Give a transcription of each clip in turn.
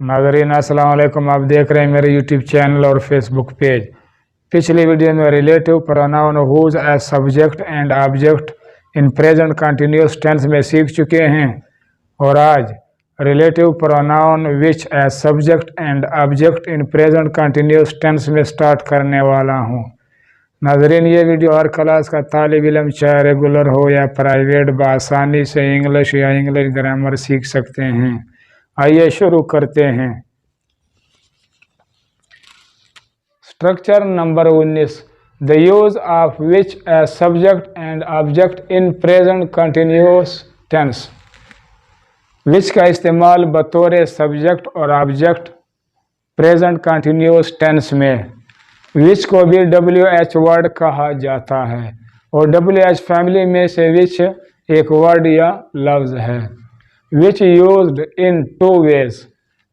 नाज़रीन अस्सलाम वालेकुम। आप देख रहे हैं मेरे यूट्यूब चैनल और फेसबुक पेज। पिछली वीडियो में relative pronoun whose as subject and object in present continuous tense में सीख चुके हैं और आज relative pronoun which as subject and object in present continuous tense में स्टार्ट करने वाला हूँ। नाज़रीन ये वीडियो हर क्लास का तालिब इल्म चाहे रेगुलर हो या प्राइवेट बआसानी से इंग्लिश या इंग्लिश ग्रामर सीख सकते हैं। आइए शुरू करते हैं। Structure number 19, the use of which as subject and object in present continuous tense. Which का इस्तेमाल बतौर सब्जेक्ट और ऑब्जेक्ट प्रेजेंट कंटिन्यूअस टेंस में। विच को भी WH वर्ड कहा जाता है और WH फैमिली में से विच एक वर्ड या लफ्ज़ है। विच यूज्ड इन टू वेज,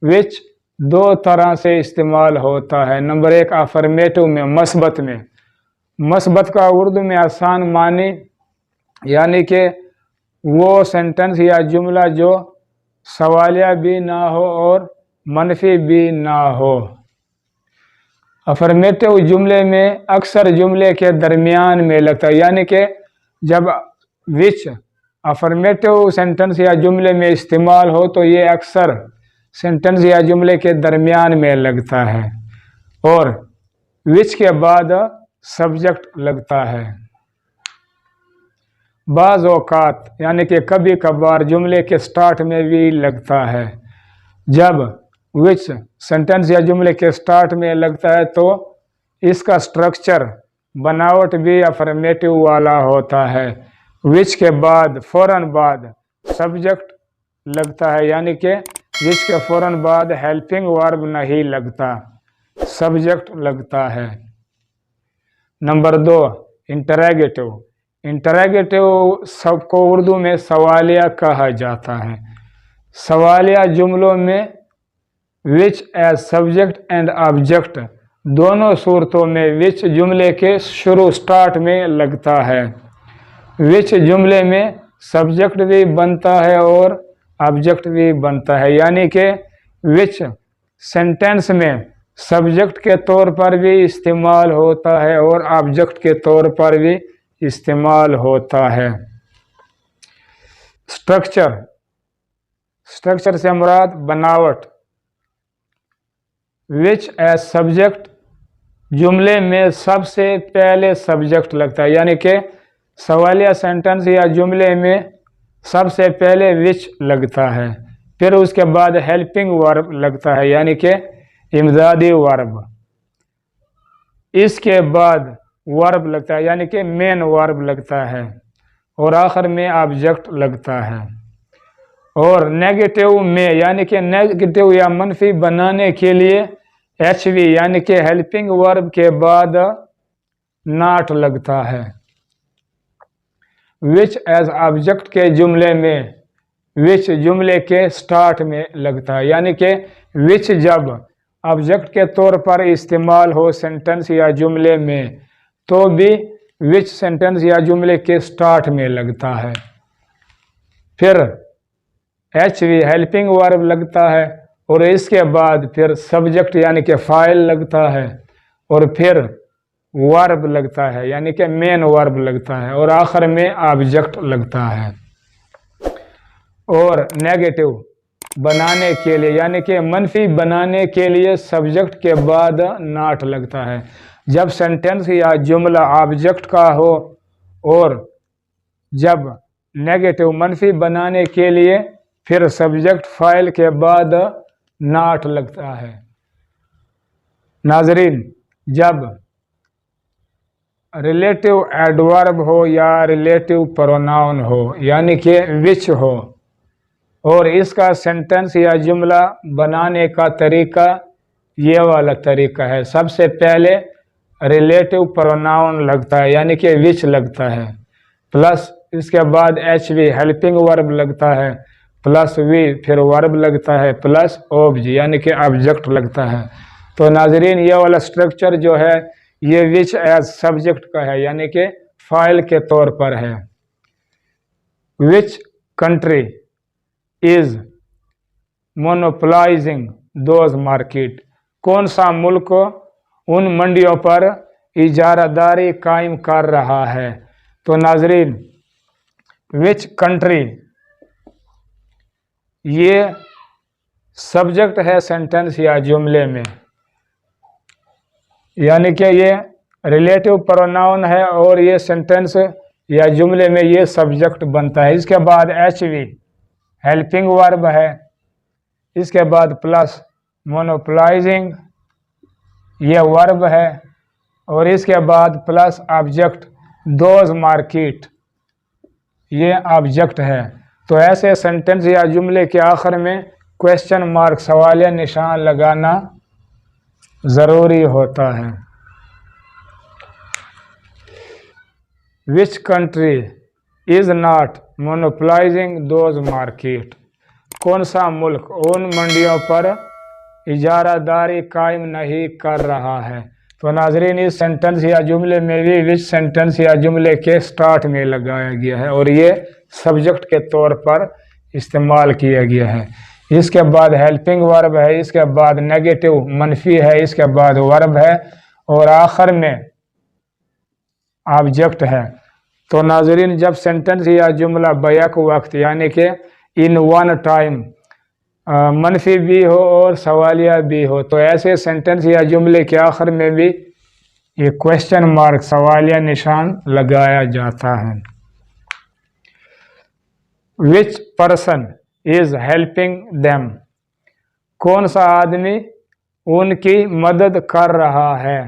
विच दो तरह से इस्तेमाल होता है। नंबर 1 अफर्मेटिव में, मस्बत में। मस्बत का उर्दू में आसान मानी यानी कि वो सेंटेंस या जुमला जो सवालिया भी ना हो और मनफी भी ना हो। अफर्मेटिव जुमले में अक्सर जुमले के दरमियान में लगता है, यानी कि जब विच अफर्मेटिव सेंटेंस या जुमले में इस्तेमाल हो तो ये अक्सर सेंटेंस या जुमले के दरमियान में लगता है और विच के बाद सब्जेक्ट लगता है। बाज़ औक़ात यानी कि कभी कभार जुमले के स्टार्ट में भी लगता है। जब विच सेंटेंस या जुमले के स्टार्ट में लगता है तो इसका स्ट्रक्चर बनावट भी अफर्मेटिव वाला होता है। विच के बाद फ़ौरन बाद सब्जेक्ट लगता है, यानी कि विच के फ़ौरन बाद हेल्पिंग वर्ब नहीं लगता, सब्जेक्ट लगता है। Number 2 interrogative. इंटरोगेटिव सबको उर्दू में सवालिया कहा जाता है। सवालिया जुमलों में विच एज सब्जेक्ट एंड ऑब्जेक्ट दोनों सूरतों में विच जुमले के शुरू स्टार्ट में लगता है। विच जुमले में सब्जेक्ट भी बनता है और ऑब्जेक्ट भी बनता है, यानी कि विच सेंटेंस में सब्जेक्ट के तौर पर भी इस्तेमाल होता है और ऑब्जेक्ट के तौर पर भी इस्तेमाल होता है। स्ट्रक्चर, स्ट्रक्चर से मुराद बनावट। विच एज सब्जेक्ट जुमले में सबसे पहले सब्जेक्ट लगता है, यानी कि सवालिया सेंटेंस या जुमले में सबसे पहले विच लगता है, फिर उसके बाद हेल्पिंग वर्ब लगता है यानी कि इमदादी वर्ब, इसके बाद वर्ब लगता है यानी कि मेन वर्ब लगता है और आखिर में ऑब्जेक्ट लगता है। और नेगेटिव में यानी कि नेगेटिव या मनफी बनाने के लिए HV यानी कि हेल्पिंग वर्ब के बाद नॉट लगता है। विच एज ऑब्जेक्ट के जुमले में विच जुमले के स्टार्ट में लगता है, यानी कि विच जब ऑब्जेक्ट के तौर पर इस्तेमाल हो सेंटेंस या जुमले में तो भी विच सेंटेंस या जुमले के स्टार्ट में लगता है। फिर HV हेल्पिंग वर्ब लगता है और इसके बाद फिर सब्जेक्ट यानी कि फाइल लगता है और फिर वर्ब लगता है यानी कि मेन वर्ब लगता है और आखिर में ऑब्जेक्ट लगता है। और नेगेटिव बनाने के लिए यानी कि मनफी बनाने के लिए सब्जेक्ट के बाद नॉट लगता है। जब सेंटेंस या जुमला ऑब्जेक्ट का हो और जब नेगेटिव मनफी बनाने के लिए फिर सब्जेक्ट फाइल के बाद नॉट लगता है। नाजरीन, जब रिलेटिव एडवर्ब हो या रिलेटिव प्रोनाउन हो यानी कि विच हो और इसका सेंटेंस या जुमला बनाने का तरीका ये वाला तरीका है। सबसे पहले रिलेटिव प्रोनाउन लगता है यानी कि विच लगता है, प्लस इसके बाद HV हेल्पिंग वर्ब लगता है, प्लस वी फिर वर्ब लगता है, प्लस OBJ यानी कि ऑब्जेक्ट लगता है। तो नाजरीन ये वाला स्ट्रक्चर जो है ये विच एज सब्जेक्ट का है यानी कि फाइल के तौर पर है। Which country is monopolizing those market, कौन सा मुल्क उन मंडियों पर इजारादारी कायम कर रहा है। तो नाजरीन विच कंट्री, ये सब्जेक्ट है सेंटेंस या जुमले में, यानी कि ये रिलेटिव प्रोनाउन है और ये सेंटेंस या जुमले में ये सब्जेक्ट बनता है। इसके बाद एच वी हेल्पिंग वर्ब है, इसके बाद प्लस मोनोप्लाइजिंग ये वर्ब है, और इसके बाद प्लस ऑब्जेक्ट दोज मार्केट ये ऑब्जेक्ट है। तो ऐसे सेंटेंस या जुमले के आखिर में क्वेश्चन मार्क सवालिया निशान लगाना ज़रूरी होता है। Which country is not monopolizing those market, कौन सा मुल्क उन मंडियों पर इजारादारी कायम नहीं कर रहा है। तो नाजरीन इस सेंटेंस या जुमले में भी विच सेंटेंस या जुमले के स्टार्ट में लगाया गया है और ये सब्जेक्ट के तौर पर इस्तेमाल किया गया है। इसके बाद हेल्पिंग वर्ब है, इसके बाद नेगेटिव मनफी है, इसके बाद वर्ब है और आखिर में ऑब्जेक्ट है। तो नाजरीन जब सेंटेंस या जुमला बैक वक्त यानी कि इन वन टाइम मनफी भी हो और सवालिया भी हो, तो ऐसे सेंटेंस या जुमले के आखिर में भी ये क्वेश्चन मार्क सवालिया निशान लगाया जाता है। Which person is helping them, कौन सा आदमी उनकी मदद कर रहा है।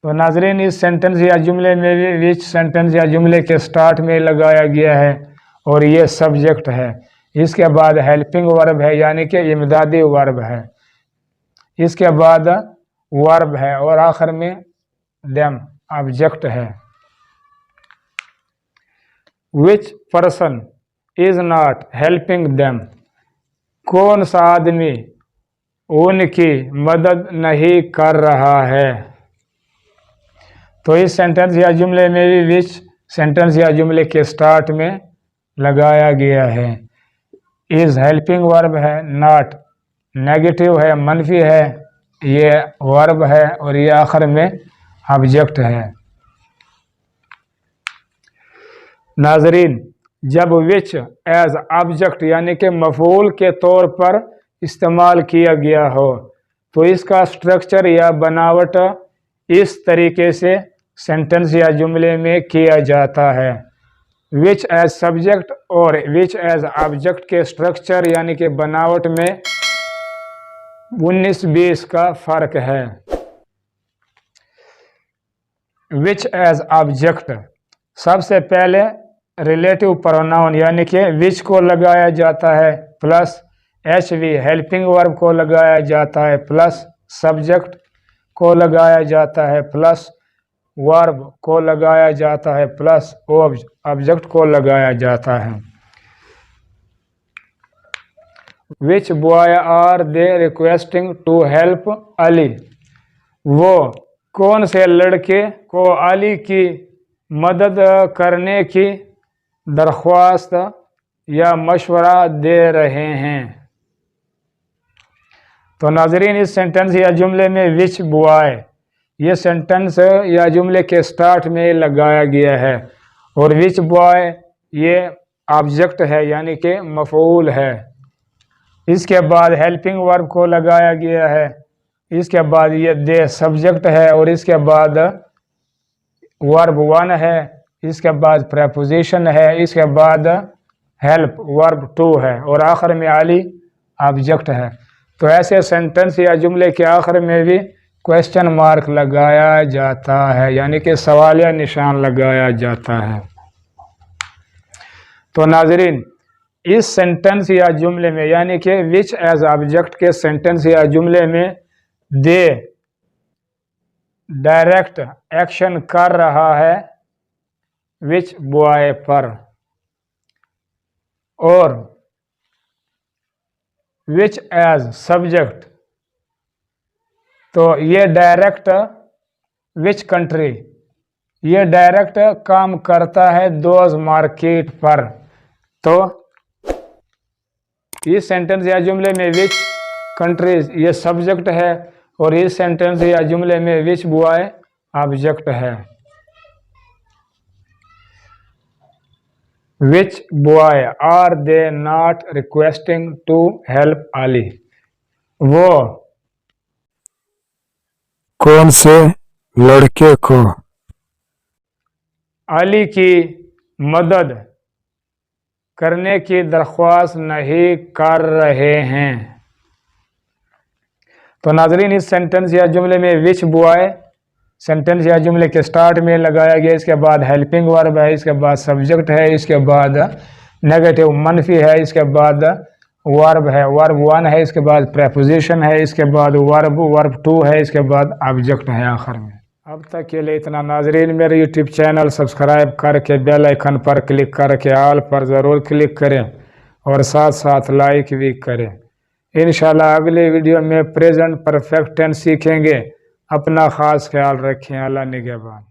तो नाजरीन इस सेंटेंस या जुमले में भी विच सेंटेंस या जुमले के स्टार्ट में लगाया गया है और ये सब्जेक्ट है। इसके बाद हेल्पिंग वर्ब है यानी कि इमदादी वर्ब है, इसके बाद वर्ब है और आखिर में देम ऑब्जेक्ट है। Which person is not helping them, कौन सा आदमी उनकी मदद नहीं कर रहा है। तो इस सेंटेंस या जुमले में भी विच सेंटेंस या जुमले के स्टार्ट में लगाया गया है। इज हेल्पिंग वर्ब है, नॉट नेगेटिव है मनफी है, ये वर्ब है और ये आखिर में ऑब्जेक्ट है। नाजरीन जब विच एज ऑब्जेक्ट यानी कि मफूल के तौर पर इस्तेमाल किया गया हो तो इसका स्ट्रक्चर या बनावट इस तरीके से सेंटेंस या जुमले में किया जाता है। विच एज सब्जेक्ट और विच एज ऑब्जेक्ट के स्ट्रक्चर यानी कि बनावट में 19-20 का फर्क है। विच एज ऑब्जेक्ट सबसे पहले रिलेटिव प्रोनाउन यानी कि विच को लगाया जाता है plus H we helping verb को लगाया जाता है प्लस सब्जेक्ट को लगाया जाता है प्लस वर्ब को लगाया जाता है प्लस ऑब्जेक्ट को लगाया जाता है। Which boy are they requesting to help Ali, वो कौन से लड़के को अली की मदद करने की दरख्वास्त या मशवरा दे रहे हैं। तो नाजरीन इस सेंटेंस या जुमले में विच बॉय ये सेंटेंस या जुमले के स्टार्ट में लगाया गया है और विच बॉय ये ऑब्जेक्ट है यानी कि मफऊल है। इसके बाद हेल्पिंग वर्ब को लगाया गया है, इसके बाद ये दे सब्जेक्ट है और इसके बाद वर्ब 1 है, इसके बाद प्रेपोजिशन है, इसके बाद हेल्प वर्ब 2 है और आखिर में अली ऑब्जेक्ट है। तो ऐसे सेंटेंस या जुमले के आखिर में भी क्वेश्चन मार्क लगाया जाता है यानी कि सवालिया निशान लगाया जाता है। तो नाजरीन इस सेंटेंस या जुमले में यानी कि विच एज ऑब्जेक्ट के सेंटेंस या जुमले में दे डायरेक्ट एक्शन कर रहा है विच बॉय पर और विच एज सब्जेक्ट तो ये डायरेक्ट विच कंट्री ये डायरेक्ट काम करता है दोज मार्केट पर। तो इस सेंटेंस या जुमले में विच कंट्रीज ये सब्जेक्ट है और इस सेंटेंस या जुमले में विच बॉय ऑब्जेक्ट है। Which boy are they not requesting to help Ali, वो कौन से लड़के को अली की मदद करने की दरख्वास्त नहीं कर रहे हैं। तो नाज़रीन, इस सेंटेंस या जुमले में विच बॉय सेंटेंस या जुमले के स्टार्ट में लगाया गया, इसके बाद हेल्पिंग वर्ब है, इसके बाद सब्जेक्ट है, इसके बाद नेगेटिव मनफी है, इसके बाद वर्ब है, वर्ब 1 है, इसके बाद प्रेपोजिशन है, इसके बाद वर्ब 2 है, इसके बाद ऑब्जेक्ट है आखिर में। अब तक के लिए इतना नाजरीन, मेरे यूट्यूब चैनल सब्सक्राइब करके बेल आइकन पर क्लिक करके ऑल पर ज़रूर क्लिक करें और साथ साथ लाइक भी करें। इंशाल्लाह अगले वीडियो में प्रेजेंट परफेक्ट टेंस सीखेंगे। अपना ख़ास ख्याल रखें। अल्लाह निगहबान।